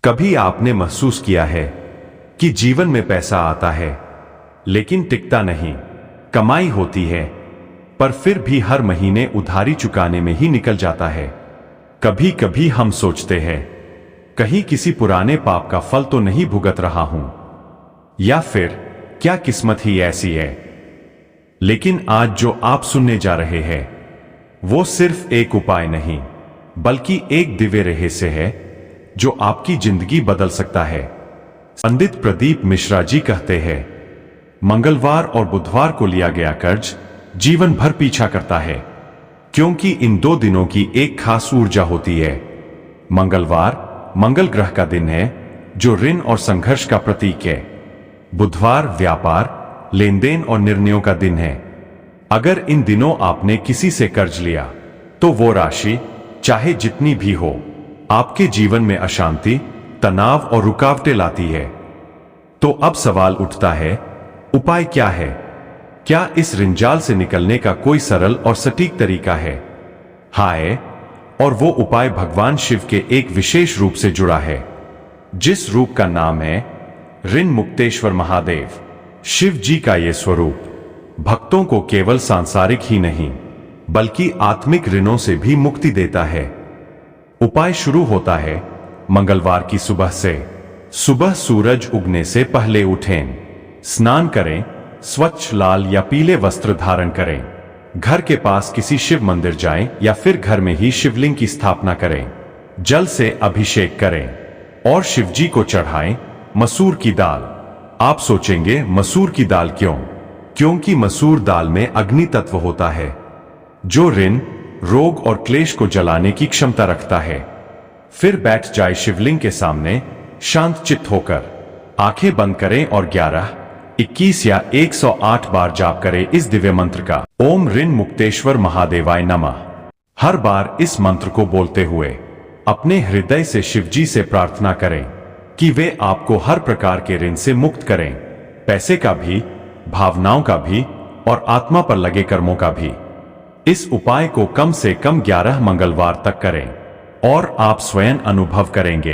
कभी आपने महसूस किया है कि जीवन में पैसा आता है लेकिन टिकता नहीं। कमाई होती है पर फिर भी हर महीने उधारी चुकाने में ही निकल जाता है। कभी कभी हम सोचते हैं कहीं किसी पुराने पाप का फल तो नहीं भुगत रहा हूं, या फिर क्या किस्मत ही ऐसी है। लेकिन आज जो आप सुनने जा रहे हैं वो सिर्फ एक उपाय नहीं बल्कि एक दिव्य रहस्य है जो आपकी जिंदगी बदल सकता है। पंडित प्रदीप मिश्रा जी कहते हैं, मंगलवार और बुधवार को लिया गया कर्ज जीवन भर पीछा करता है, क्योंकि इन दो दिनों की एक खास ऊर्जा होती है। मंगलवार मंगल ग्रह का दिन है जो ऋण और संघर्ष का प्रतीक है। बुधवार व्यापार, लेन देन और निर्णयों का दिन है। अगर इन दिनों आपने किसी से कर्ज लिया तो वो राशि चाहे जितनी भी हो आपके जीवन में अशांति, तनाव और रुकावटें लाती है। तो अब सवाल उठता है, उपाय क्या है? क्या इस ऋणजाल से निकलने का कोई सरल और सटीक तरीका है? हाँ है, और वो उपाय भगवान शिव के एक विशेष रूप से जुड़ा है, जिस रूप का नाम है ऋण मुक्तेश्वर महादेव। शिव जी का ये स्वरूप भक्तों को केवल सांसारिक ही नहीं बल्कि आत्मिक ऋणों से भी मुक्ति देता है। उपाय शुरू होता है मंगलवार की सुबह से। सुबह सूरज उगने से पहले उठें, स्नान करें, स्वच्छ लाल या पीले वस्त्र धारण करें, घर के पास किसी शिव मंदिर जाएं या फिर घर में ही शिवलिंग की स्थापना करें, जल से अभिषेक करें और शिवजी को चढ़ाएं मसूर की दाल। आप सोचेंगे मसूर की दाल क्यों? क्योंकि मसूर दाल में अग्नि तत्व होता है जो ऋण, रोग और क्लेश को जलाने की क्षमता रखता है। फिर बैठ जाए शिवलिंग के सामने, शांत चित्त होकर आंखें बंद करें और 11, 21 या 108 बार जाप करें इस दिव्य मंत्र का, ओम ऋण मुक्तेश्वर महादेवाय नमः। हर बार इस मंत्र को बोलते हुए अपने हृदय से शिवजी से प्रार्थना करें कि वे आपको हर प्रकार के ऋण से मुक्त करें, पैसे का भी, भावनाओं का भी और आत्मा पर लगे कर्मों का भी। इस उपाय को कम से कम 11 मंगलवार तक करें और आप स्वयं अनुभव करेंगे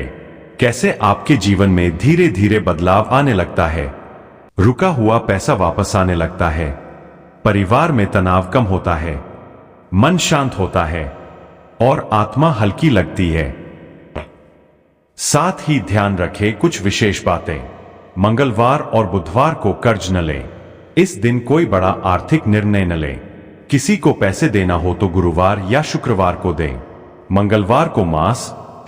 कैसे आपके जीवन में धीरे धीरे बदलाव आने लगता है। रुका हुआ पैसा वापस आने लगता है, परिवार में तनाव कम होता है, मन शांत होता है और आत्मा हल्की लगती है। साथ ही ध्यान रखें कुछ विशेष बातें। मंगलवार और बुधवार को कर्ज न लें। इस दिन कोई बड़ा आर्थिक निर्णय न लें। किसी को पैसे देना हो तो गुरुवार या शुक्रवार को दें। मंगलवार को मांस,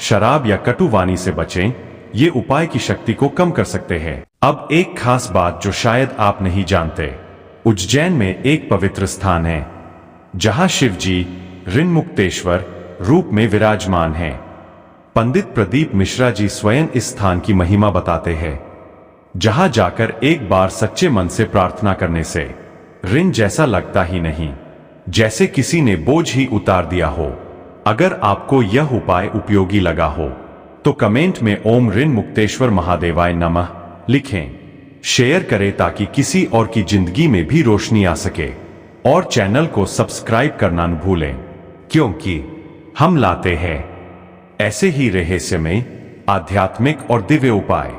शराब या कटु वाणी से बचें, ये उपाय की शक्ति को कम कर सकते हैं। अब एक खास बात जो शायद आप नहीं जानते, उज्जैन में एक पवित्र स्थान है जहां शिव जी ऋण मुक्तेश्वर रूप में विराजमान हैं। पंडित प्रदीप मिश्रा जी स्वयं इस स्थान की महिमा बताते हैं, जहां जाकर एक बार सच्चे मन से प्रार्थना करने से ऋण जैसा लगता ही नहीं, जैसे किसी ने बोझ ही उतार दिया हो। अगर आपको यह उपाय उपयोगी लगा हो तो कमेंट में ओम ऋण मुक्तेश्वर महादेवाय नमः लिखें, शेयर करें ताकि किसी और की जिंदगी में भी रोशनी आ सके, और चैनल को सब्सक्राइब करना न भूलें, क्योंकि हम लाते हैं ऐसे ही रहस्यमय, आध्यात्मिक और दिव्य उपाय।